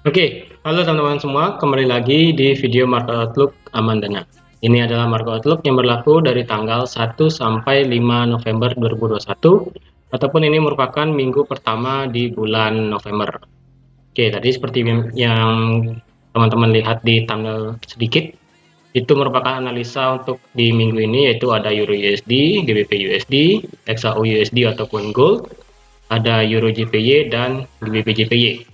Oke, halo teman-teman semua, kembali lagi di video Market Outlook Aman Dana. Ini adalah Market Outlook yang berlaku dari tanggal 1 sampai 5 November 2021, ataupun ini merupakan minggu pertama di bulan November. Oke, tadi seperti yang teman-teman lihat di thumbnail sedikit, itu merupakan analisa untuk di minggu ini, yaitu ada Euro USD, GBP USD, XAU USD ataupun Gold, ada Euro JPY dan GBP JPY.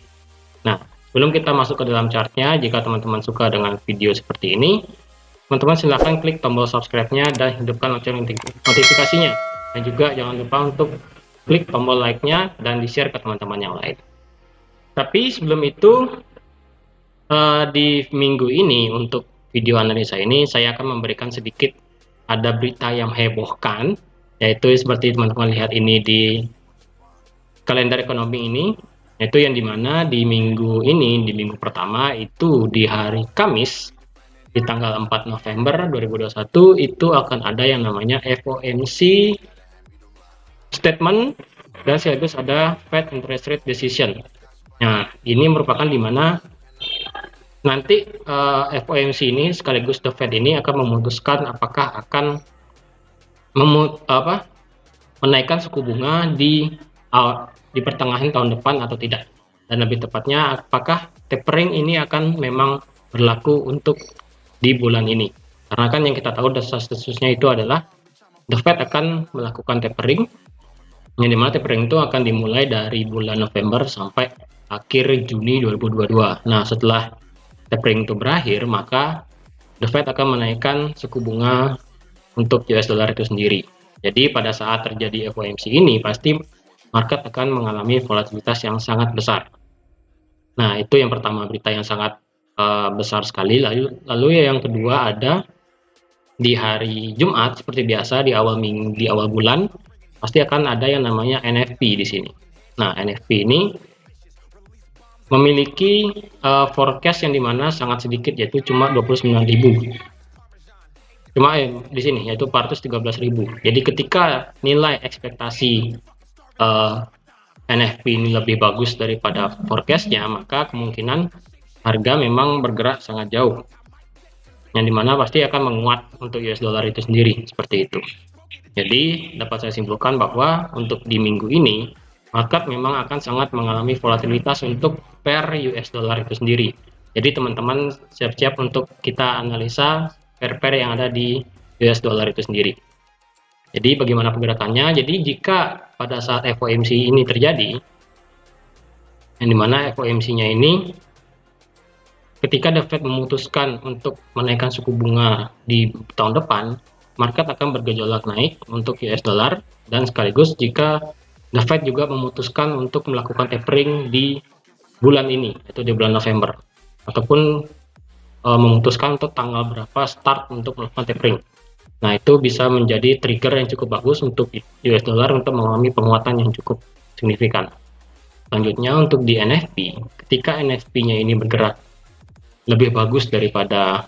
Nah, sebelum kita masuk ke dalam chartnya, jika teman-teman suka dengan video seperti ini, teman-teman silahkan klik tombol subscribe-nya dan hidupkan lonceng notifikasinya. Dan juga jangan lupa untuk klik tombol like-nya dan di-share ke teman-teman yang lain. Tapi sebelum itu, di minggu ini untuk video analisa ini, saya akan memberikan sedikit ada berita yang hebohkan, yaitu seperti teman-teman lihat ini di kalender ekonomi ini, yaitu yang dimana di minggu ini, di minggu pertama itu di hari Kamis di tanggal 4 November 2021 itu akan ada yang namanya FOMC statement dan sekaligus ada Fed interest rate decision. Nah, ini merupakan dimana nanti FOMC ini sekaligus the Fed ini akan memutuskan apakah akan menaikkan suku bunga di pertengahan tahun depan atau tidak, dan lebih tepatnya apakah tapering ini akan memang berlaku untuk di bulan ini, karena kan yang kita tahu desas-desusnya itu adalah the Fed akan melakukan tapering, yang dimana tapering itu akan dimulai dari bulan November sampai akhir Juni 2022. Nah, setelah tapering itu berakhir, maka the Fed akan menaikkan suku bunga untuk US dollar itu sendiri. Jadi pada saat terjadi FOMC ini pasti market akan mengalami volatilitas yang sangat besar. Nah, itu yang pertama, berita yang sangat besar sekali. Lalu yang kedua ada di hari Jumat seperti biasa di awal bulan pasti akan ada yang namanya NFP di sini. Nah, NFP ini memiliki forecast yang dimana sangat sedikit, yaitu cuma 29.000. Cuma di sini yaitu 413.000. Jadi ketika nilai ekspektasi NFP ini lebih bagus daripada forecastnya, maka kemungkinan harga memang bergerak sangat jauh, yang dimana pasti akan menguat untuk US dollar itu sendiri, seperti itu. Jadi dapat saya simpulkan bahwa untuk di minggu ini market memang akan sangat mengalami volatilitas untuk pair US dollar itu sendiri. Jadi teman-teman siap-siap untuk kita analisa pair-pair yang ada di US dollar itu sendiri. Jadi bagaimana pergerakannya? Jadi jika pada saat FOMC ini terjadi, yang dimana FOMC-nya ini ketika The Fed memutuskan untuk menaikkan suku bunga di tahun depan, market akan bergejolak naik untuk US dollar, dan sekaligus jika The Fed juga memutuskan untuk melakukan tapering di bulan ini, yaitu di bulan November, ataupun memutuskan untuk tanggal berapa start untuk melakukan tapering. Nah, itu bisa menjadi trigger yang cukup bagus untuk US dollar untuk mengalami penguatan yang cukup signifikan. Selanjutnya untuk di NFP, ketika NFP-nya ini bergerak lebih bagus daripada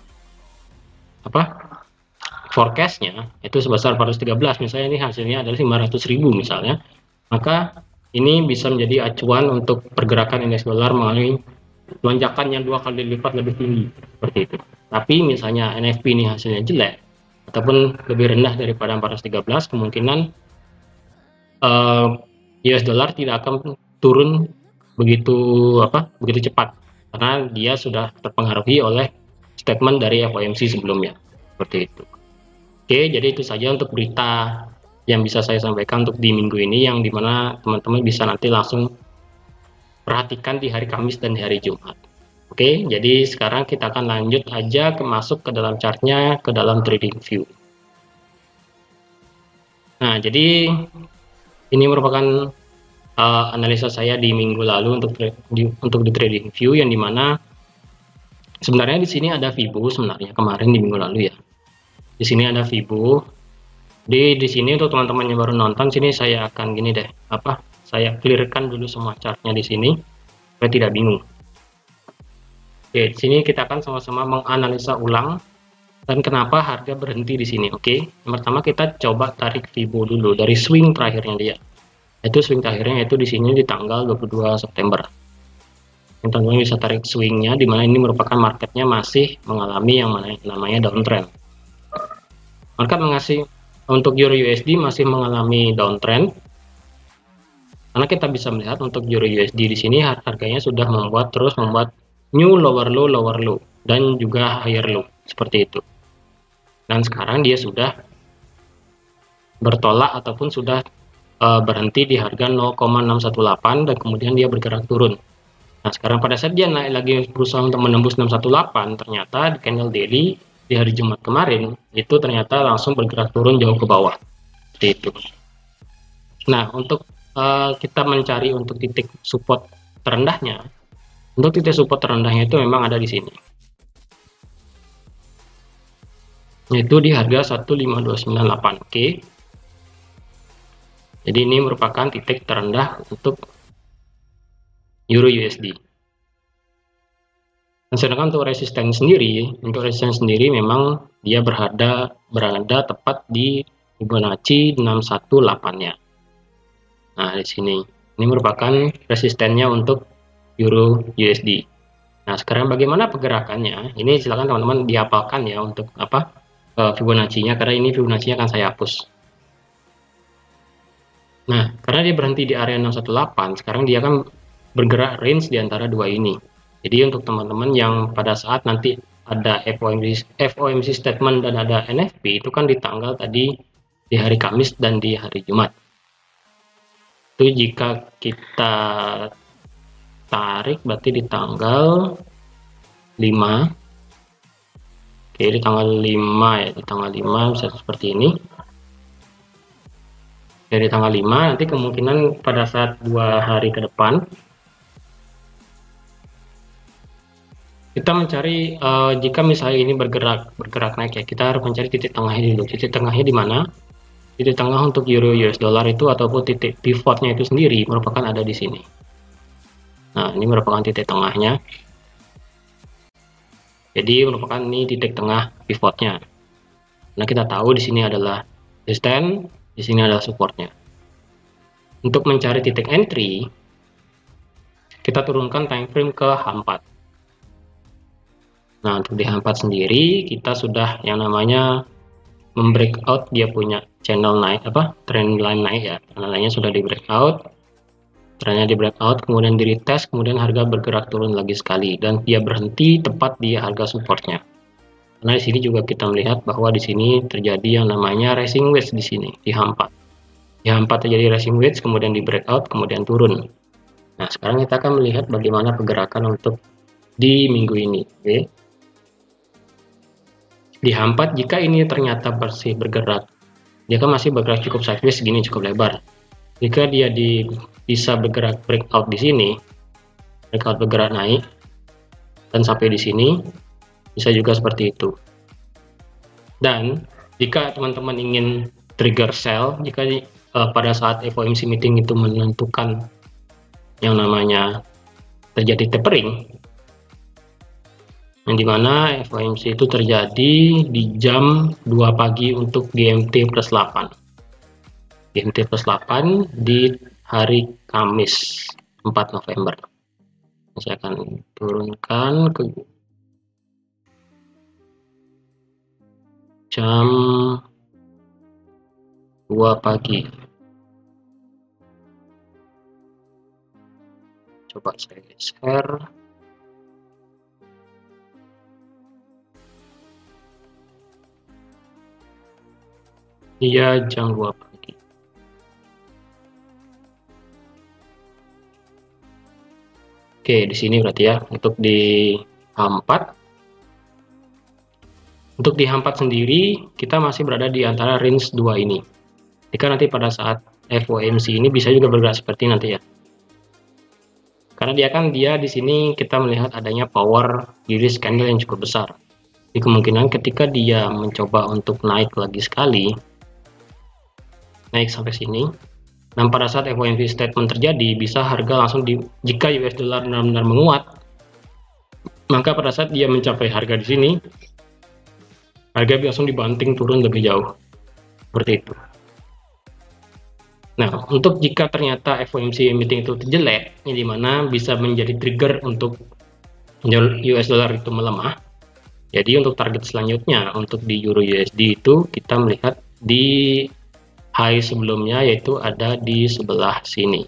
forecast-nya, itu sebesar 413, misalnya ini hasilnya adalah 500.000 misalnya, maka ini bisa menjadi acuan untuk pergerakan indeks dolar mengalami lonjakan yang 2 kali lipat lebih tinggi, seperti itu. Tapi misalnya NFP ini hasilnya jelek ataupun lebih rendah daripada 413, kemungkinan US dollar tidak akan turun begitu cepat, karena dia sudah terpengaruhi oleh statement dari FOMC sebelumnya, seperti itu. Oke, jadi itu saja untuk berita yang bisa saya sampaikan untuk di minggu ini, yang dimana teman-teman bisa nanti langsung perhatikan di hari Kamis dan di hari Jumat. Oke, jadi sekarang kita akan lanjut aja masuk ke dalam chartnya, ke dalam trading view. Nah, jadi ini merupakan analisa saya di minggu lalu untuk di trading view, yang dimana sebenarnya di sini ada Fibo sebenarnya kemarin di minggu lalu ya. Di sini ada Fibo. Di sini untuk teman-teman yang baru nonton, sini saya akan gini deh, saya clearkan dulu semua chartnya di sini supaya tidak bingung. Oke, di sini kita akan sama-sama menganalisa ulang dan kenapa harga berhenti di sini. Oke, yang pertama kita coba tarik Fibo dulu dari swing terakhirnya dia. Itu swing terakhirnya itu di sini di tanggal 22 September. teman-teman bisa tarik swingnya, di mana ini merupakan marketnya masih mengalami yang namanya downtrend. Market mengasih untuk Euro USD masih mengalami downtrend, karena kita bisa melihat untuk Euro USD di sini harganya sudah terus membuat new lower low dan juga higher low seperti itu. Dan sekarang dia sudah bertolak ataupun sudah berhenti di harga 0,618 dan kemudian dia bergerak turun. Nah, sekarang pada saat dia naik lagi berusaha untuk menembus 618, ternyata di candle daily di hari Jumat kemarin itu ternyata langsung bergerak turun jauh ke bawah. Seperti itu. Nah, untuk kita mencari untuk titik support terendahnya, untuk titik support terendahnya itu memang ada di sini. Yaitu di harga 15298. Oke. Jadi ini merupakan titik terendah untuk Euro USD. Dan sedangkan untuk resisten sendiri memang dia berada tepat di Fibonacci 618-nya. Nah, di sini ini merupakan resistennya untuk Euro USD. Nah, sekarang bagaimana pergerakannya? Ini silakan teman-teman dihafalkan ya untuk Fibonacci-nya, karena ini Fibonacci-nya akan saya hapus. Nah, karena dia berhenti di area 618, sekarang dia akan bergerak range di antara dua ini. Jadi untuk teman-teman yang pada saat nanti ada FOMC statement dan ada NFP, itu kan di tanggal tadi di hari Kamis dan di hari Jumat. Itu jika kita tarik berarti di tanggal 5. Oke, di tanggal 5 ya, di tanggal 5 bisa seperti ini. Dari tanggal 5 nanti kemungkinan pada saat 2 hari ke depan kita mencari jika misalnya ini bergerak naik ya, kita harus mencari titik tengahnya dulu. Titik tengahnya di mana? Titik tengah untuk Euro US dollar itu ataupun titik pivotnya itu sendiri merupakan ada di sini. Nah, ini merupakan titik tengahnya. Jadi merupakan ini titik tengah pivotnya. Nah, kita tahu di sini adalah resisten, di sini adalah supportnya. Untuk mencari titik entry, kita turunkan time frame ke H4. Nah, untuk di H4 sendiri kita sudah yang namanya membreakout dia punya channel naik trend line naik ya. Channel line-nya sudah di breakout, trennya di breakout, kemudian di retest, kemudian harga bergerak turun lagi sekali dan dia berhenti tepat di harga supportnya. Karena di sini juga kita melihat bahwa di sini terjadi yang namanya rising wedge di sini di H4. Di H4 terjadi rising wedge, kemudian di breakout, kemudian turun. Nah, sekarang kita akan melihat bagaimana pergerakan untuk di minggu ini. Oke. Di H4 jika ini ternyata bersih bergerak, dia kan masih bergerak cukup sideways segini, cukup lebar. Jika dia bisa bergerak breakout di sini, breakout bergerak naik dan sampai di sini, bisa juga seperti itu. Dan jika teman-teman ingin trigger sell, jika pada saat FOMC meeting itu menentukan yang namanya terjadi tapering, yang dimana FOMC itu terjadi di jam 2 pagi untuk GMT plus 8. GMT plus 8 di hari Kamis 4 November. Saya akan turunkan ke jam 2 pagi. Coba saya share. Iya, jam 2 pagi. Oke, di sini berarti ya untuk di H4. Untuk di H4 sendiri kita masih berada di antara range 2 ini. Jika nanti pada saat FOMC ini bisa juga bergerak seperti nanti ya. Karena dia di sini kita melihat adanya power bearish candle yang cukup besar. Jadi kemungkinan ketika dia mencoba untuk naik lagi sekali, naik sampai sini, dan pada saat FOMC statement terjadi, bisa harga langsung jika US dollar benar-benar menguat, maka pada saat dia mencapai harga di sini, harga langsung dibanting turun lebih jauh, seperti itu. Nah, untuk jika ternyata FOMC meeting itu jelek, yang dimana bisa menjadi trigger untuk US dollar itu melemah. Jadi untuk target selanjutnya untuk di Euro USD itu kita melihat di high sebelumnya, yaitu ada di sebelah sini.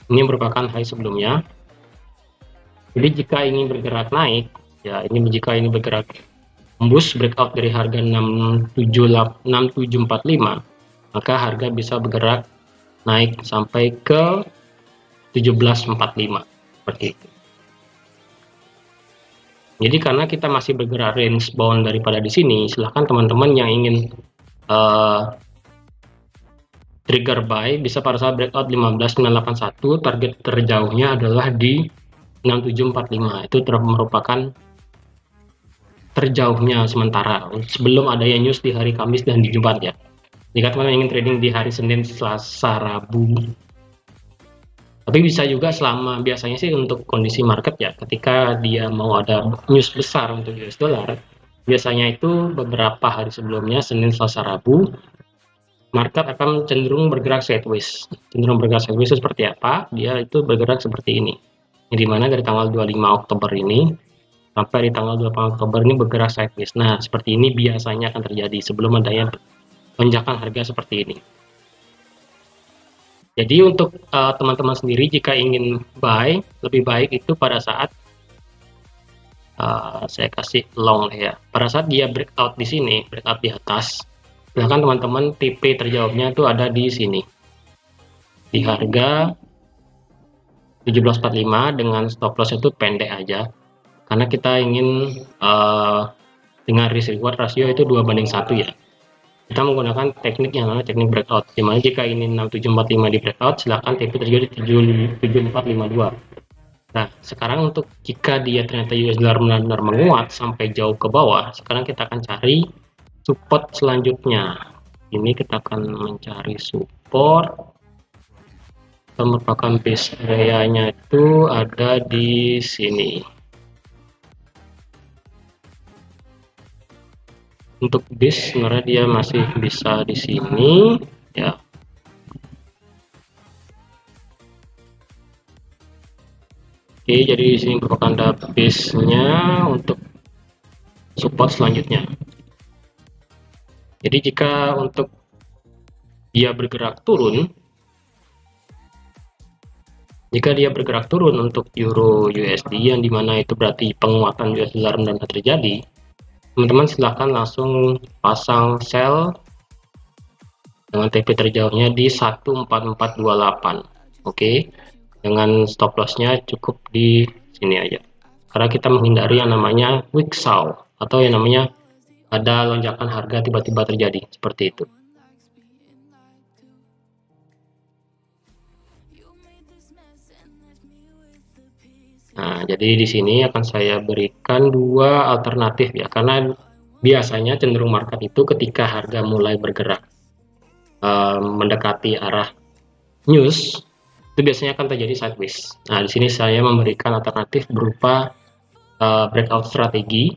Ini merupakan high sebelumnya. Jadi jika ingin bergerak naik, ya jika ini bergerak tembus breakout dari harga 6745, maka harga bisa bergerak naik sampai ke 1745 seperti itu. Jadi karena kita masih bergerak range bound daripada di sini, silahkan teman-teman yang ingin trigger buy bisa pada saat breakout 15981, target terjauhnya adalah di 6745. Itu merupakan terjauhnya sementara sebelum adanya news di hari Kamis dan di Jumat ya. Jika teman-teman ingin trading di hari Senin, Selasa, Rabu, tapi bisa juga selama biasanya sih untuk kondisi market ya, ketika dia mau ada news besar untuk US dollar, biasanya itu beberapa hari sebelumnya, Senin, Selasa, Rabu, market akan cenderung bergerak sideways. Cenderung bergerak sideways seperti apa? Dia itu bergerak seperti ini. Di mana dari tanggal 25 Oktober ini sampai di tanggal 28 Oktober ini bergerak sideways. Nah, seperti ini biasanya akan terjadi sebelum adanya lonjakan harga seperti ini. Jadi untuk teman-teman sendiri jika ingin buy, lebih baik itu pada saat saya kasih long ya. Pada saat dia breakout di sini, breakout di atas, silahkan teman-teman TP terjauhnya itu ada di sini. Di harga 1745 dengan stop loss itu pendek aja. Karena kita ingin dengan risk reward rasio itu 2:1 ya. Kita menggunakan teknik yang namanya teknik breakout, dimana jika ini 6745 di breakout, silahkan TP terjadi 7452. Nah, sekarang untuk jika dia ternyata US dollar benar-benar menguat sampai jauh ke bawah, sekarang kita akan cari support selanjutnya. Ini kita akan mencari support, merupakan base area-nya itu ada di sini. Untuk base sebenarnya dia masih bisa di sini ya. Oke, jadi di sini merupakan base-nya untuk support selanjutnya. Jadi jika untuk dia bergerak turun, untuk Euro USD yang dimana itu berarti penguatan US dollar benar-benar terjadi, teman-teman silahkan langsung pasang sell dengan TP terjauhnya di 14428. Oke, dengan stop lossnya cukup di sini aja, karena kita menghindari yang namanya weak saw atau yang namanya ada lonjakan harga tiba-tiba terjadi seperti itu. Nah, jadi di sini akan saya berikan dua alternatif ya, karena biasanya cenderung market itu ketika harga mulai bergerak mendekati arah news, itu biasanya akan terjadi sideways. Nah, di sini saya memberikan alternatif berupa breakout strategi,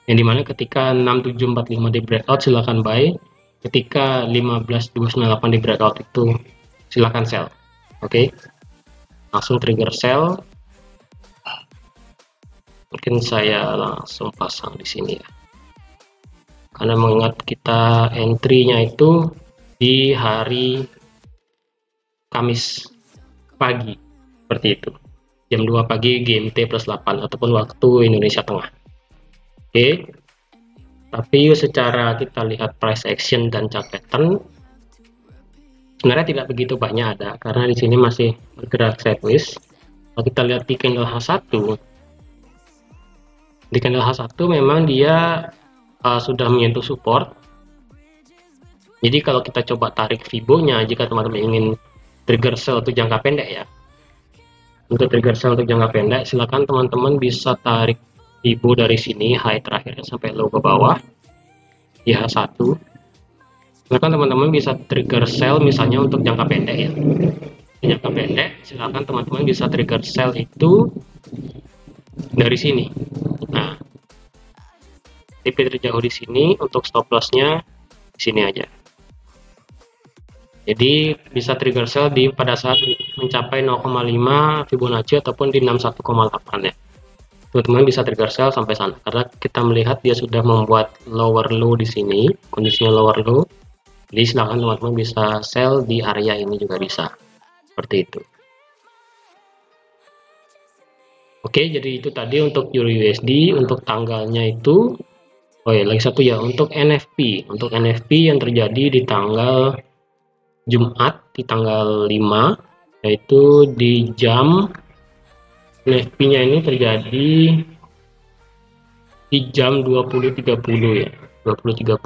yang dimana ketika 6745 di breakout silakan buy, ketika 15298 di breakout itu silakan sell. Oke, langsung trigger sell. Mungkin saya langsung pasang di sini ya, karena mengingat kita entry-nya itu di hari Kamis pagi seperti itu, jam 2 pagi GMT plus 8 ataupun waktu Indonesia Tengah. Oke, tapi secara kita lihat price action dan chart pattern sebenarnya tidak begitu banyak ada, karena di sini masih bergerak sideways. Kalau kita lihat di candle H1, memang dia sudah menyentuh support. Jadi kalau kita coba tarik Fibo-nya, jika teman-teman ingin trigger sell untuk jangka pendek ya, untuk trigger sell untuk jangka pendek, silakan teman-teman bisa tarik Fibo dari sini high terakhirnya sampai low ke bawah di H1. Silakan teman-teman bisa trigger sell misalnya untuk jangka pendek ya. Jangka pendek silakan teman-teman bisa trigger sell itu dari sini. Nah, TP terjauh di sini untuk stop lossnya di sini aja. Jadi bisa trigger sell di pada saat mencapai 0,5 Fibonacci ataupun di 61,8 ya. Teman-teman bisa trigger sell sampai sana karena kita melihat dia sudah membuat lower low di sini, kondisinya lower low. Jadi silahkan teman-teman bisa sell di area ini juga bisa. Seperti itu. Oke, jadi itu tadi untuk Euro USD. Untuk tanggalnya itu, oh ya, lagi satu ya, untuk NFP. Untuk NFP yang terjadi di tanggal Jumat, di tanggal 5, yaitu di jam, NFP-nya ini terjadi di jam 20.30 ya, 20.30.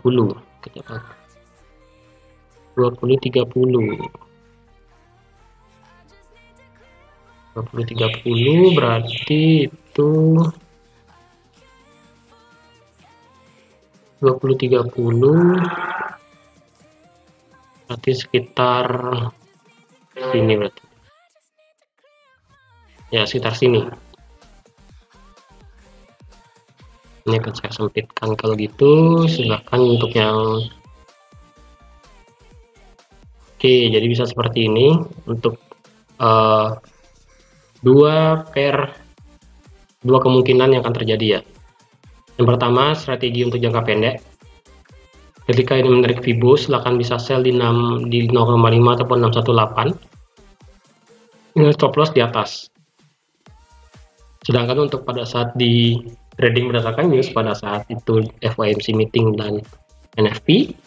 20.30 berarti itu 20.30 berarti sekitar sini, berarti ya sekitar sini. Ini akan saya sempitkan. Kalau gitu silahkan untuk yang oke, jadi bisa seperti ini untuk dua kemungkinan yang akan terjadi ya. Yang pertama, strategi untuk jangka pendek. Ketika ini menarik Fibo, silahkan bisa sell di 0,5 ataupun 618 dengan stop loss di atas. Sedangkan untuk pada saat di trading berdasarkan news, pada saat itu FOMC meeting dan NFP,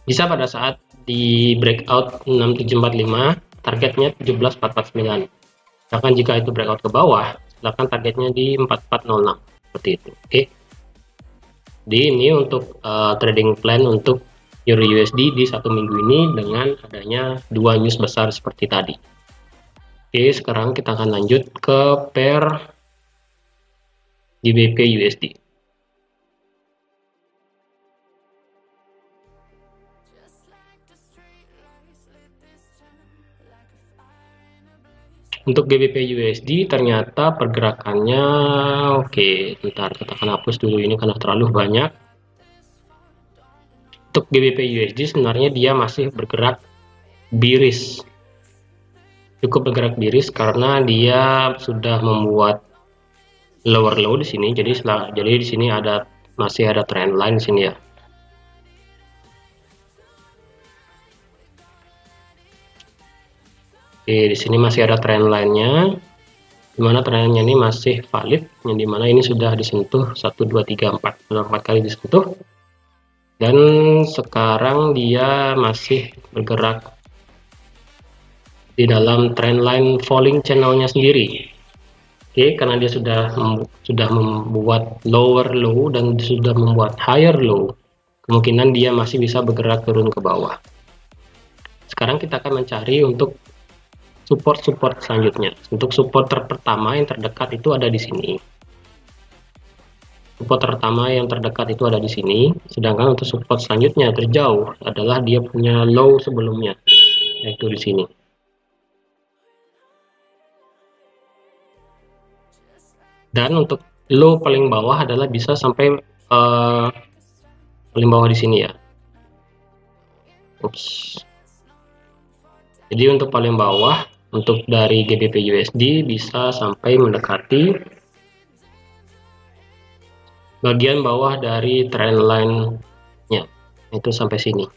bisa pada saat di breakout 6745, targetnya 17449. Sedangkan jika itu breakout ke bawah, silakan targetnya di 4406, seperti itu. Oke. Jadi ini untuk trading plan untuk Euro USD di satu minggu ini dengan adanya dua news besar seperti tadi. Oke, sekarang kita akan lanjut ke pair GBP USD. Untuk GBP USD ternyata pergerakannya oke, bentar kita akan hapus dulu ini karena terlalu banyak. Untuk GBP USD sebenarnya dia masih bergerak bearish, cukup bergerak bearish karena dia sudah membuat lower low di sini. Jadi di sini masih ada trend line di sini ya. Oke, di sini masih ada trend line-nya, dimana trendnya ini masih valid, yang dimana ini sudah disentuh 1, 2, 3, 4, 4 kali disentuh, dan sekarang dia masih bergerak di dalam trendline falling channelnya sendiri. Oke, karena dia sudah membuat lower low dan sudah membuat higher low, kemungkinan dia masih bisa bergerak turun ke bawah. Sekarang kita akan mencari untuk support selanjutnya. Untuk support pertama yang terdekat itu ada di sini. Support pertama yang terdekat itu ada di sini, sedangkan untuk support selanjutnya terjauh adalah dia punya low sebelumnya, yaitu di sini. Dan untuk low paling bawah adalah bisa sampai paling bawah di sini ya. Ups. Jadi untuk paling bawah untuk dari GBP USD bisa sampai mendekati bagian bawah dari trendline-nya, itu sampai sini.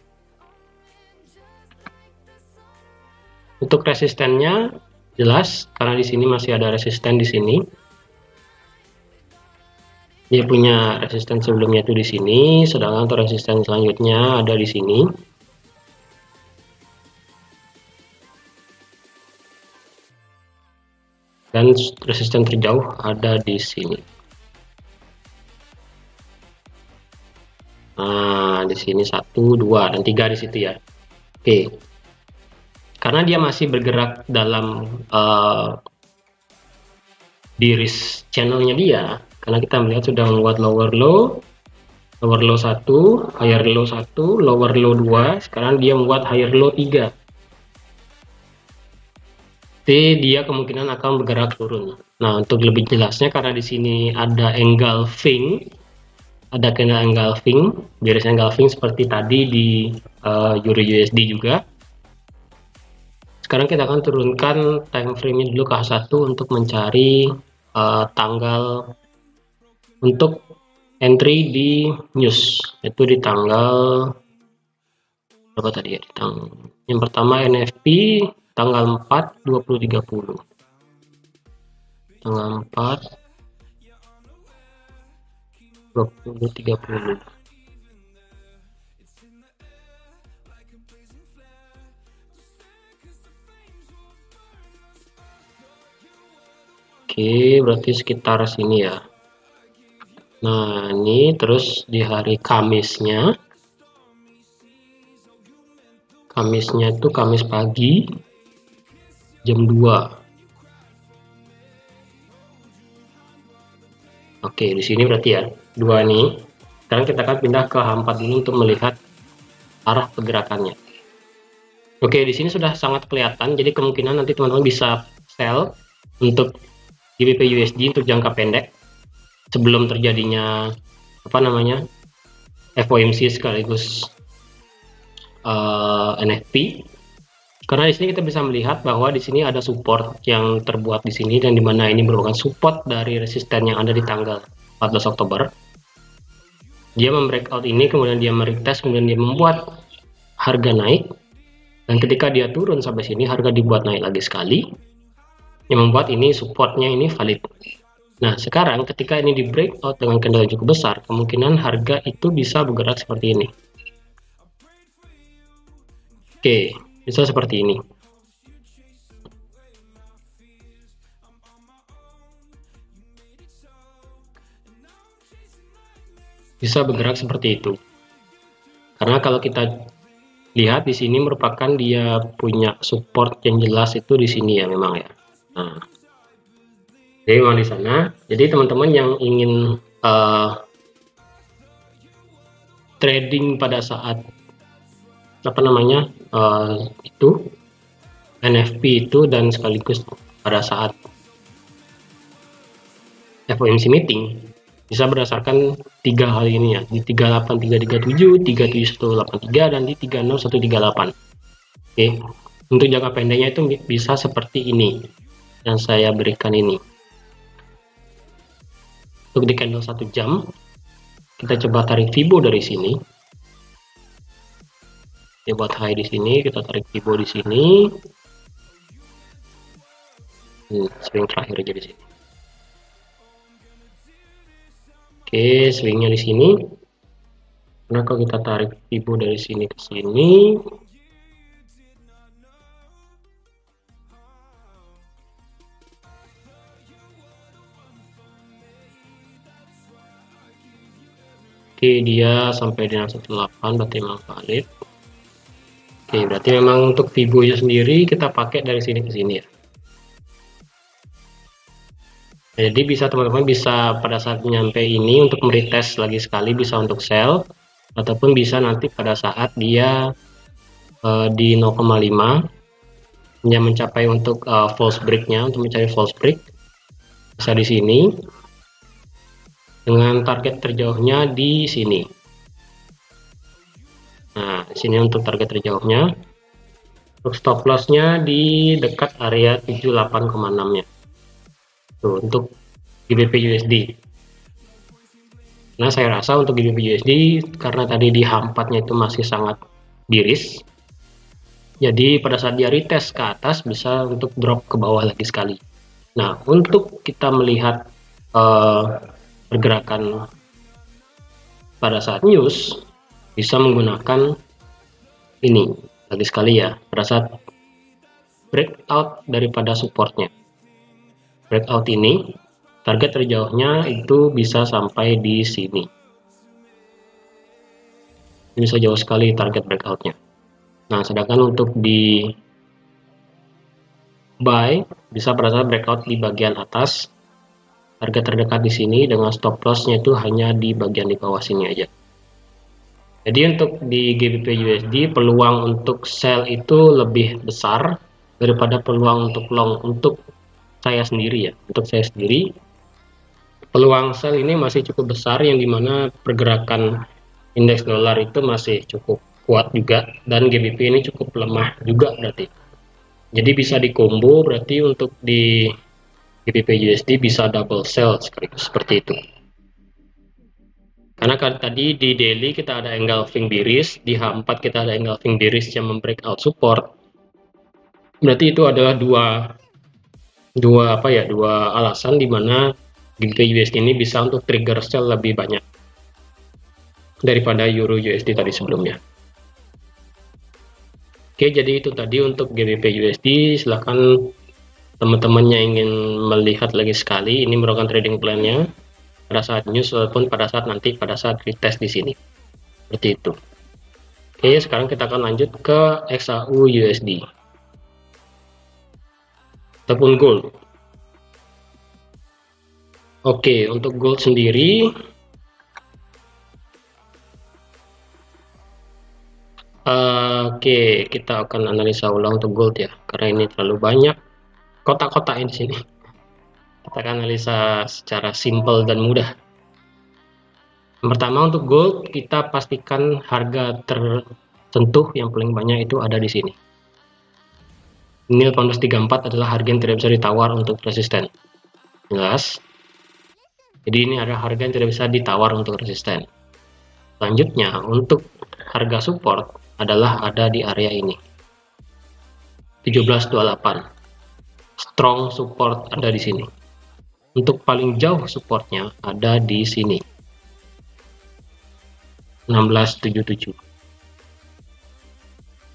Untuk resistennya jelas karena di sini masih ada resisten di sini. Dia punya resisten sebelumnya itu di sini, sedangkan untuk resisten selanjutnya ada di sini. Dan resisten terjauh ada di sini. Nah, di sini 1, 2, dan 3 di situ ya. Oke. Karena dia masih bergerak dalam bearish channelnya dia, karena kita melihat sudah membuat lower low 1, higher low 1, lower low 2, sekarang dia membuat higher low 3. Jadi dia kemungkinan akan bergerak turun. Nah, untuk lebih jelasnya karena di sini ada engulfing ada candle engulfing, bearish engulfing seperti tadi di Euro USD juga. Sekarang kita akan turunkan time frame-nya dulu ke H1 untuk mencari tanggal untuk entry di news, itu di tanggal berapa tadi ya, yang pertama NFP tanggal 4 2030, tanggal 4 2030. Oke, berarti sekitar sini ya. Nah, ini terus di hari Kamisnya itu Kamis pagi jam 2. Oke, di sini berarti ya 2 nih. Sekarang kita akan pindah ke H4 dulu untuk melihat arah pergerakannya. Oke, di sini sudah sangat kelihatan, jadi kemungkinan nanti teman-teman bisa sell untuk GBP USD untuk jangka pendek sebelum terjadinya FOMC sekaligus NFP. Karena di sini kita bisa melihat bahwa di sini ada support yang terbuat di sini, dan dimana ini merupakan support dari resisten yang ada di tanggal 14 Oktober. Dia membreakout ini, kemudian dia meretest, kemudian dia membuat harga naik, dan ketika dia turun sampai sini harga dibuat naik lagi sekali, yang membuat ini supportnya ini valid. Nah, sekarang ketika ini di breakout dengan candle yang cukup besar, kemungkinan harga itu bisa bergerak seperti ini. Oke, bisa seperti ini. Bisa bergerak seperti itu. Karena kalau kita lihat di sini merupakan dia punya support yang jelas itu di sini ya memang ya. Nah, jadi memang di sana. Jadi teman-teman yang ingin trading pada saat itu NFP itu, dan sekaligus pada saat FOMC meeting, bisa berdasarkan 3 hal ini ya, di 38337, 37183, dan di 30138. Oke, untuk jangka pendeknya itu bisa seperti ini yang saya berikan ini. Untuk di candle 1 jam, kita coba tarik Fibo dari sini. Ya, buat high di sini, kita tarik Fibo di sini. Swing terakhir aja di sini. Oke, swingnya di sini. Nah, kalau kita tarik Fibo dari sini ke sini, oke, dia sampai dengan 18, berarti memang valid. Oke, berarti memang untuk Fibo nya sendiri kita pakai dari sini ke sini ya. Jadi bisa teman-teman bisa pada saat nyampe ini untuk meretest lagi sekali, bisa untuk sell, ataupun bisa nanti pada saat dia di 0,5 yang mencapai untuk false break-nya, untuk mencari false break bisa di sini dengan target terjauhnya di sini. Nah, di sini untuk target terjauhnya. Untuk stop loss-nya di dekat area 78,6-nya. Tuh, untuk GBP USD. Nah, saya rasa untuk GBP USD karena tadi di H4-nya itu masih sangat bearish. Jadi pada saat dia retest ke atas bisa untuk drop ke bawah lagi sekali. Nah, untuk kita melihat pergerakan pada saat news bisa menggunakan ini lagi sekali ya, pada saat breakout daripada supportnya. Breakout ini target terjauhnya itu bisa sampai di sini. Ini bisa jauh sekali target breakoutnya. Nah, sedangkan untuk di buy bisa pada saat breakout di bagian atas, harga terdekat di sini dengan stop loss-nya itu hanya di bagian di bawah sini aja. Jadi untuk di GBP USD peluang untuk sell itu lebih besar daripada peluang untuk long untuk saya sendiri ya. Untuk saya sendiri peluang sell ini masih cukup besar, yang dimana pergerakan indeks dolar itu masih cukup kuat juga, dan GBP ini cukup lemah juga berarti. Jadi bisa di combo, berarti untuk di GBP USD bisa double sell seperti itu. Karena kan tadi di daily kita ada engulfing bearish, di H4 kita ada engulfing bearish yang membreakout support. Berarti itu adalah dua alasan di mana GBP USD ini bisa untuk trigger sell lebih banyak daripada Euro USD tadi sebelumnya. Oke, jadi itu tadi untuk GBP USD. Silahkan teman-teman yang ingin melihat lagi sekali, ini merupakan trading plan-nya pada saat news ataupun pada saat retest di sini. Seperti itu. Oke, sekarang kita akan lanjut ke XAU USD ataupun gold. Oke, untuk gold sendiri kita akan analisa ulang untuk gold ya, karena ini terlalu banyak kotak-kotak di sini. Kita akan analisa secara simple dan mudah. Yang pertama, untuk gold kita pastikan harga tertentu yang paling banyak itu ada di sini. Ini 1834 adalah harga yang tidak bisa ditawar untuk resisten. Jelas. Jadi ini adalah harga yang tidak bisa ditawar untuk resisten. Selanjutnya, untuk harga support adalah ada di area ini. 1728. Strong support ada di sini. Untuk paling jauh supportnya ada di sini. 1677.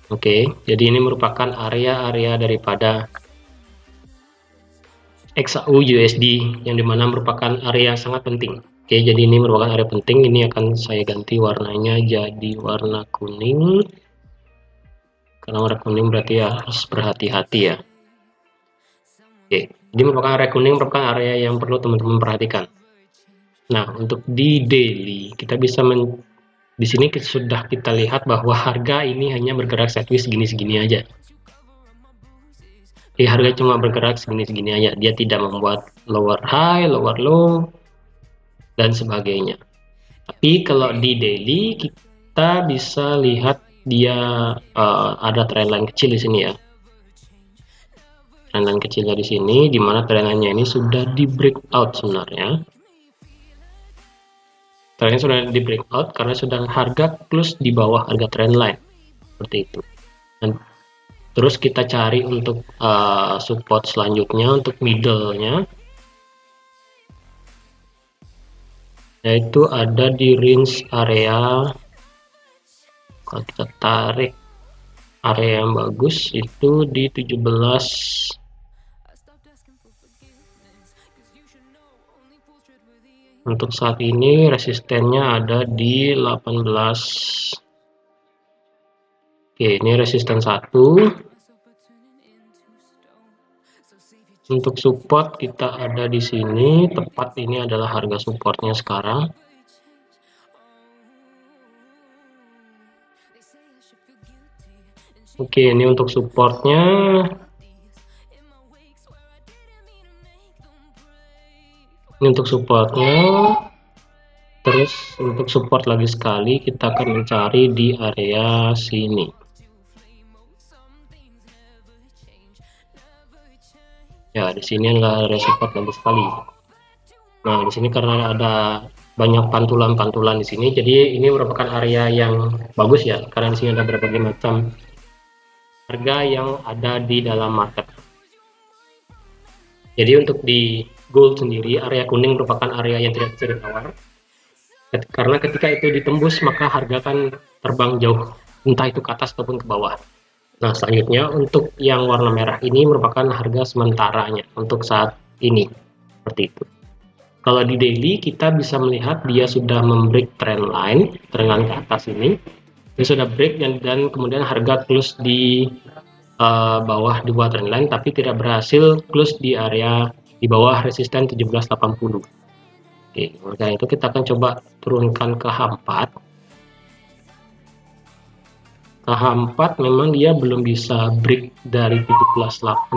Oke, jadi ini merupakan area-area daripada XAU USD yang dimana merupakan area yang sangat penting. Oke, jadi ini merupakan area penting. Ini akan saya ganti warnanya jadi warna kuning, karena warna kuning berarti ya harus berhati-hati ya. Oke, jadi merupakan area kuning, merupakan area yang perlu teman-teman perhatikan. Nah, untuk di daily kita bisa di sini sudah kita lihat bahwa harga ini hanya bergerak sideways segini-segini aja. Oke, harga cuma bergerak segini-segini aja, dia tidak membuat lower high, lower low, dan sebagainya. Tapi kalau di daily kita bisa lihat dia ada trendline kecil di sini ya. Trendline kecilnya di sini, dimana trendline-nya ini sudah di breakout sebenarnya. Trendnya sudah di breakout karena sudah harga close di bawah harga trendline, seperti itu. Dan terus kita cari untuk support selanjutnya untuk middle-nya, yaitu ada di range area. Kalau kita tarik area yang bagus itu di 17. Untuk saat ini resistennya ada di 18. Oke, ini resisten 1. Untuk support kita ada di sini, tepat ini adalah harga supportnya sekarang. Oke, ini untuk supportnya. Ini untuk supportnya. Terus untuk support lagi sekali kita akan mencari di area sini. Ya, di sini enggak ada support lagi sekali. Nah, di sini karena ada banyak pantulan-pantulan di sini, jadi ini merupakan area yang bagus ya, karena di sini ada berbagai macam harga yang ada di dalam market. Jadi untuk di gold sendiri, area kuning merupakan area yang tidak bisa ditawar, karena ketika itu ditembus maka harga kan terbang jauh, entah itu ke atas ataupun ke bawah. Nah, selanjutnya untuk yang warna merah ini merupakan harga sementaranya untuk saat ini, seperti itu. Kalau di daily kita bisa melihat dia sudah membreak trendline ke atas ini, dia sudah break dan kemudian harga close di bawah di bawah trendline, tapi tidak berhasil close di area di bawah resisten 1780. Oke, maka itu kita akan coba turunkan ke H4. Ke H4 memang dia belum bisa break dari 1780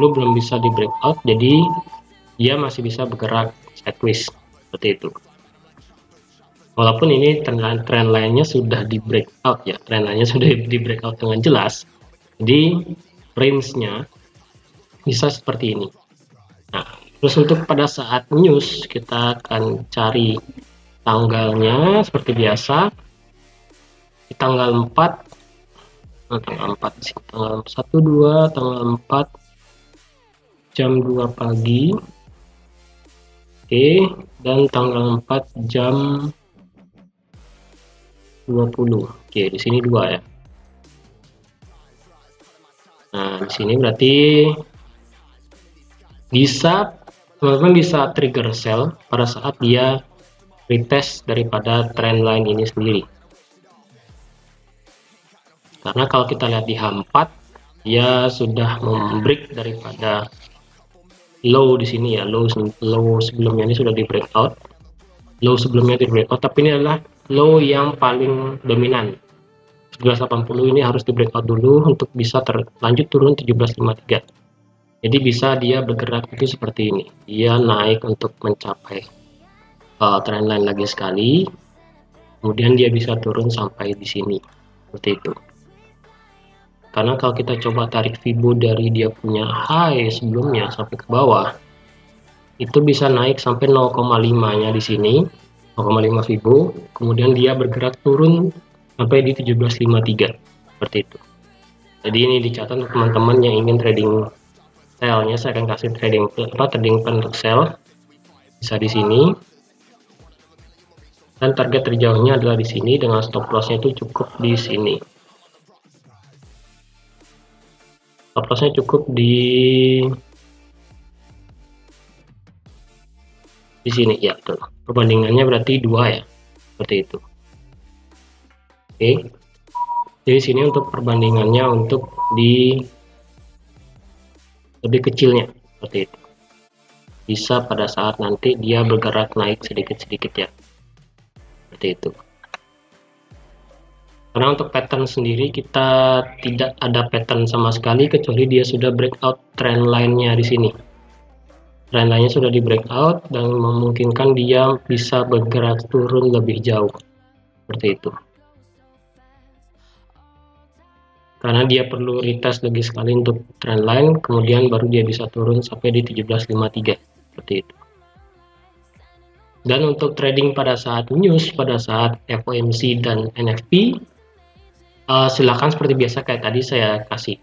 belum bisa di breakout, jadi dia masih bisa bergerak sideways seperti itu. Walaupun ini trend line-nya sudah di breakout ya, trend line-nya sudah di breakout dengan jelas, jadi range-nya bisa seperti ini. Nah, terus untuk pada saat news kita akan cari tanggalnya seperti biasa. Di tanggal 4, tanggal 4 sih, tanggal 1 2 tanggal 4 jam 2 pagi. Oke, dan tanggal 4 jam 20. Oke, di sini 2 ya. Nah, di sini berarti bisa teman-teman bisa trigger sell pada saat dia retest daripada trend line ini sendiri. Karena kalau kita lihat di H4 dia sudah membreak daripada low di sini ya, low sebelumnya ini sudah di breakout, low sebelumnya di breakout, tapi ini adalah low yang paling dominan. 1780 ini harus di breakout dulu untuk bisa lanjut turun 1753. Jadi bisa dia bergerak itu seperti ini, dia naik untuk mencapai trendline lagi sekali, kemudian dia bisa turun sampai di sini seperti itu. Karena kalau kita coba tarik Fibo dari dia punya high sebelumnya sampai ke bawah, itu bisa naik sampai 0,5 nya di sini, 0,5 Fibo, kemudian dia bergerak turun sampai di 1753 seperti itu. Jadi ini dicatat untuk teman-teman yang ingin trading sell-nya. Saya akan kasih trading plan untuk sell, bisa di sini, dan target terjauhnya adalah di sini dengan stop loss-nya itu cukup di sini. Stop loss-nya cukup di sini ya, betul. Perbandingannya berarti 2 ya, seperti itu. Oke, jadi sini untuk perbandingannya untuk di lebih kecilnya seperti itu, bisa pada saat nanti dia bergerak naik sedikit-sedikit ya, seperti itu. Karena untuk pattern sendiri kita tidak ada pattern sama sekali kecuali dia sudah breakout trend line-nya di sini. Trend line-nya sudah di breakout dan memungkinkan dia bisa bergerak turun lebih jauh seperti itu. Karena dia perlu retest lagi sekali untuk trend line, kemudian baru dia bisa turun sampai di 1753 seperti itu. Dan untuk trading pada saat news, pada saat FOMC dan NFP, silakan seperti biasa kayak tadi saya kasih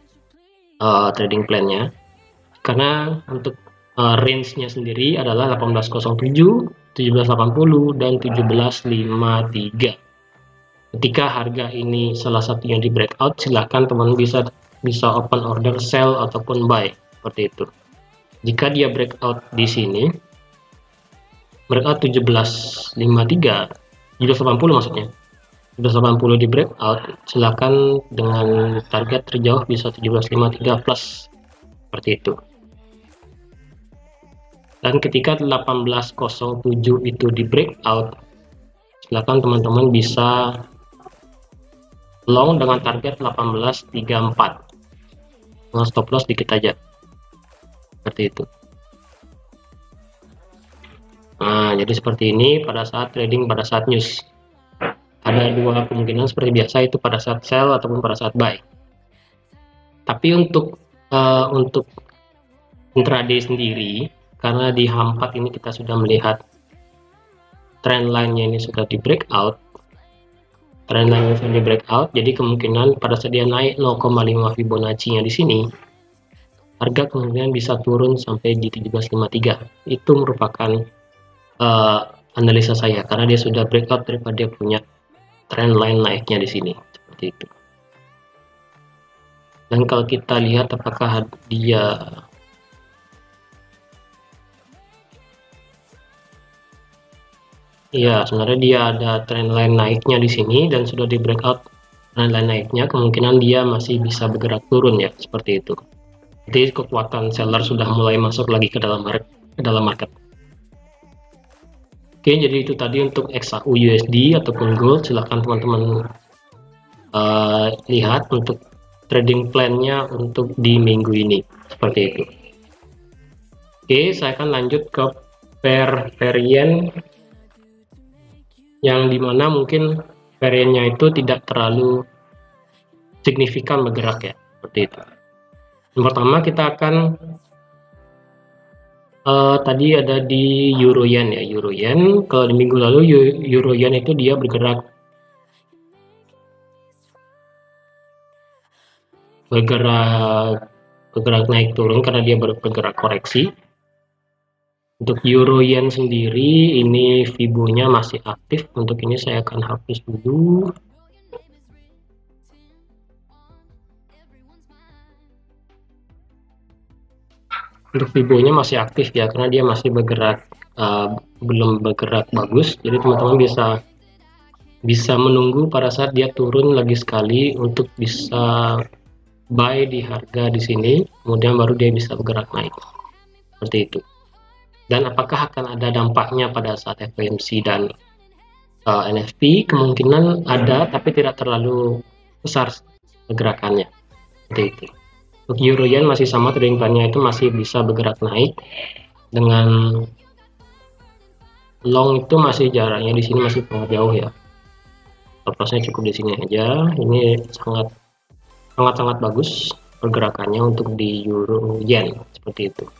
trading plan-nya. Karena untuk range-nya sendiri adalah 1807, 1780 dan 1753. Ketika harga ini salah satunya di breakout, silakan teman bisa open order sell ataupun buy seperti itu. Jika dia breakout di sini, breakout 1753, 1780 maksudnya, 1780 di breakout, silakan dengan target terjauh bisa 1753 plus seperti itu. Dan ketika 1807 itu di breakout, silakan teman-teman bisa long dengan target 1834 dengan stop loss dikit aja seperti itu. Nah, jadi seperti ini pada saat trading pada saat news. Ada dua kemungkinan seperti biasa, itu pada saat sell ataupun pada saat buy. Tapi untuk intraday sendiri, karena di H4 ini kita sudah melihat trend line-nya ini sudah di breakout, jadi kemungkinan pada saat dia naik 0,5 Fibonacci-nya di sini, harga kemungkinan bisa turun sampai di 1753. Itu merupakan analisa saya, karena dia sudah breakout daripada dia punya trend line naiknya di sini seperti itu. Dan kalau kita lihat apakah dia sebenarnya dia ada trend line naiknya di sini dan sudah di breakout trend line naiknya, kemungkinan dia masih bisa bergerak turun ya, seperti itu. Jadi kekuatan seller sudah mulai masuk lagi ke dalam market. Oke, jadi itu tadi untuk XAU USD ataupun gold. Silahkan teman-teman lihat untuk trading plan-nya untuk di minggu ini seperti itu. Oke, saya akan lanjut ke pair yen yang dimana mungkin variannya itu tidak terlalu signifikan bergerak ya, seperti itu. Yang pertama kita akan tadi ada di euro yen ya, euro yen. Kalau di minggu lalu euro yen itu dia bergerak naik turun karena dia bergerak koreksi. Untuk euro yen sendiri ini Fibo-nya masih aktif. Untuk ini saya akan hapus dulu. Untuk Fibo-nya masih aktif ya, karena dia masih bergerak belum bergerak bagus. Jadi teman-teman bisa menunggu pada saat dia turun lagi sekali untuk bisa buy di harga di sini, kemudian baru dia bisa bergerak naik seperti itu. Dan apakah akan ada dampaknya pada saat FOMC dan NFP? Kemungkinan ada, tapi tidak terlalu besar pergerakannya seperti itu. Untuk euro yen masih sama, trading plan-nya itu masih bisa bergerak naik dengan long itu masih jaraknya di sini masih sangat jauh ya. Stop loss-nya cukup di sini aja. Ini sangat bagus pergerakannya untuk di euro yen seperti itu.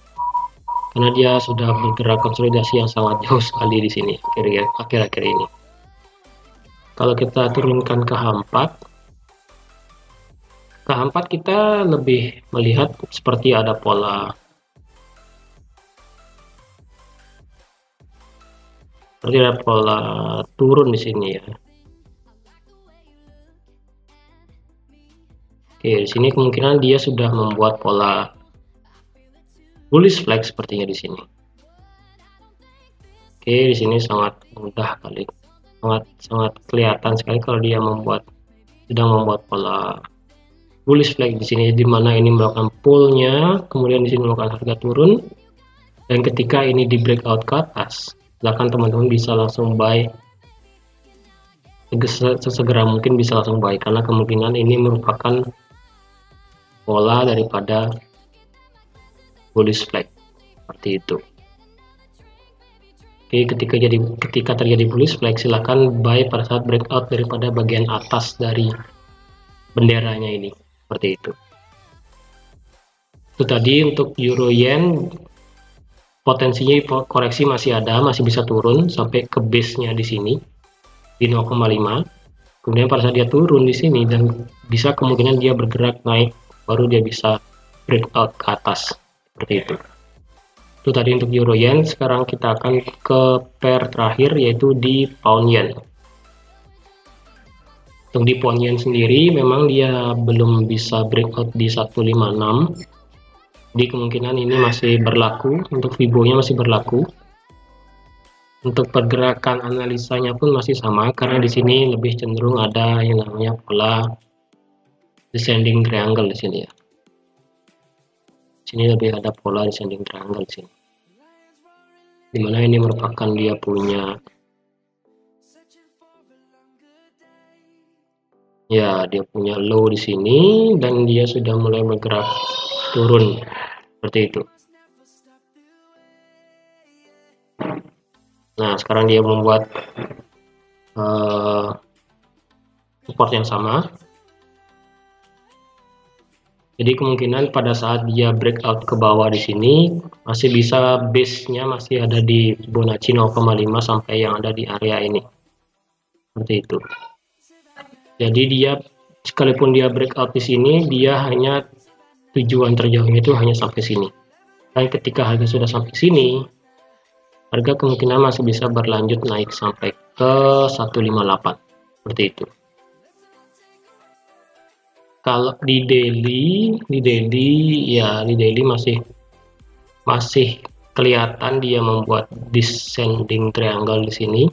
Karena dia sudah bergerak konsolidasi yang sangat jauh sekali di sini akhir-akhir ini. Kalau kita turunkan ke H4 kita lebih melihat seperti ada pola turun di sini ya. Oke, di sini kemungkinan dia sudah membuat pola bullish flag sepertinya di sini. Oke, di sini sangat mudah kali, sangat kelihatan sekali kalau dia sedang membuat pola bullish flag di sini, di mana ini melakukan pull-nya, kemudian di sini melakukan harga turun, dan ketika ini di breakout ke atas, silakan teman-teman bisa langsung buy sesegera mungkin, bisa langsung buy karena kemungkinan ini merupakan pola daripada bullish flag seperti itu. Oke, ketika terjadi bullish flag, silahkan buy pada saat breakout daripada bagian atas dari benderanya ini seperti itu. Itu tadi untuk euro yen, potensinya koreksi masih ada, masih bisa turun sampai ke base-nya di sini di 0,5. Kemudian pada saat dia turun di sini dan bisa kemungkinan dia bergerak naik, baru dia bisa breakout ke atas seperti itu. Itu tadi untuk euro yen. Sekarang kita akan ke pair terakhir, yaitu di pound yen. Untuk di pound yen sendiri memang dia belum bisa breakout di 156. Jadi kemungkinan ini masih berlaku, untuk Fibo-nya masih berlaku. Untuk pergerakan analisanya pun masih sama, karena di sini lebih cenderung ada yang namanya pola descending triangle di sini ya. Sini lebih ada pola descending triangle di sini, dimana ini merupakan dia punya low di sini dan dia sudah mulai bergerak turun seperti itu. Nah, sekarang dia membuat support yang sama. Jadi kemungkinan pada saat dia breakout ke bawah di sini masih bisa base-nya masih ada di Fibonacci 0,5 sampai yang ada di area ini. Seperti itu. Jadi dia sekalipun dia breakout di sini, dia hanya tujuan terjauhnya itu hanya sampai sini. Dan ketika harga sudah sampai sini, harga kemungkinan masih bisa berlanjut naik sampai ke 158 seperti itu. Kalau di daily masih kelihatan dia membuat descending triangle di sini.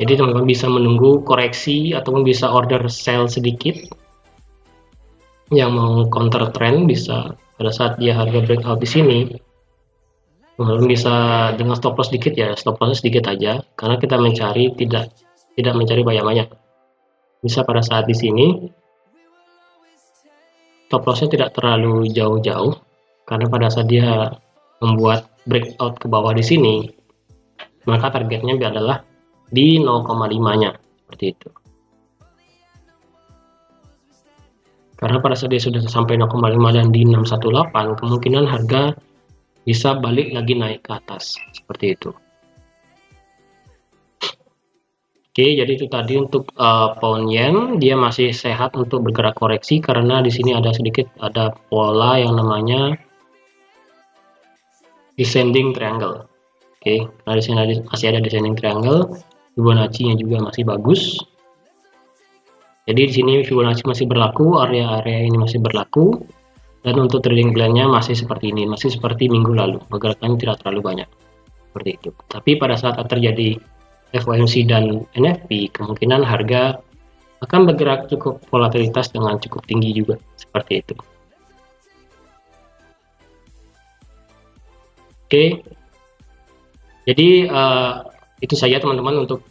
Jadi teman-teman bisa menunggu koreksi ataupun bisa order sell sedikit. Yang mau counter trend bisa pada saat dia harga breakout di sini. Teman-teman bisa dengan stop loss sedikit ya, stop loss sedikit aja, karena kita mencari tidak mencari banyak-banyak. Bisa pada saat di sini stop lossnya tidak terlalu jauh-jauh, karena pada saat dia membuat breakout ke bawah di sini, maka targetnya adalah di 0,5-nya seperti itu. Karena pada saat dia sudah sampai 0,5 dan di 618, kemungkinan harga bisa balik lagi naik ke atas seperti itu. Oke, jadi itu tadi untuk pound yen, dia masih sehat untuk bergerak koreksi karena di sini ada pola yang namanya descending triangle. Oke, karena di sini masih ada descending triangle, Fibonacci-nya juga masih bagus. Jadi di sini Fibonacci masih berlaku, area-area ini masih berlaku, dan untuk trading plan-nya masih seperti ini, masih seperti minggu lalu, pergerakannya tidak terlalu banyak seperti itu. Tapi pada saat terjadi FOMC dan NFP, kemungkinan harga akan bergerak cukup volatilitas dengan cukup tinggi juga seperti itu. Oke, jadi itu saja teman-teman untuk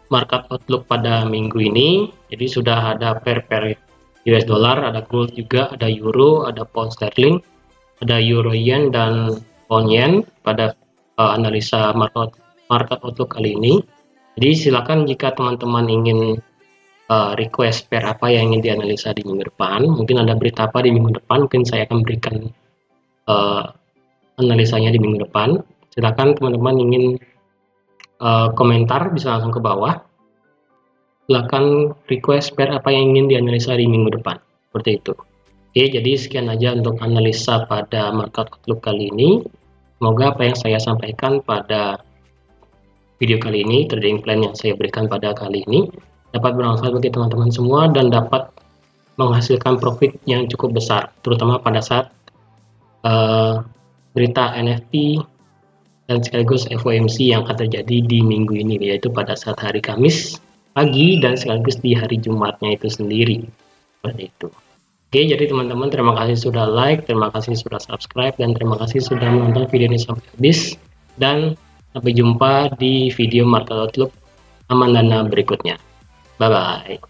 market outlook pada minggu ini. Jadi sudah ada pair US dollar, ada gold juga, ada euro, ada pound sterling, ada euro yen dan pound yen pada analisa market outlook kali ini. Jadi silakan jika teman-teman ingin request pair apa yang ingin dianalisa di minggu depan, mungkin ada berita apa di minggu depan, mungkin saya akan berikan analisanya di minggu depan. Silakan teman-teman ingin komentar bisa langsung ke bawah. Silakan request pair apa yang ingin dianalisa di minggu depan, seperti itu. Oke, jadi sekian aja untuk analisa pada market outlook kali ini. Semoga apa yang saya sampaikan pada video kali ini, trading plan yang saya berikan pada kali ini, dapat bermanfaat bagi teman-teman semua dan dapat menghasilkan profit yang cukup besar, terutama pada saat berita NFP dan sekaligus FOMC yang akan terjadi di minggu ini, yaitu pada saat hari Kamis pagi dan sekaligus di hari Jumatnya itu sendiri, seperti itu. Oke, jadi teman-teman terima kasih sudah like, terima kasih sudah subscribe, dan terima kasih sudah menonton video ini sampai habis, dan sampai jumpa di video market outlook aman dana berikutnya. Bye bye.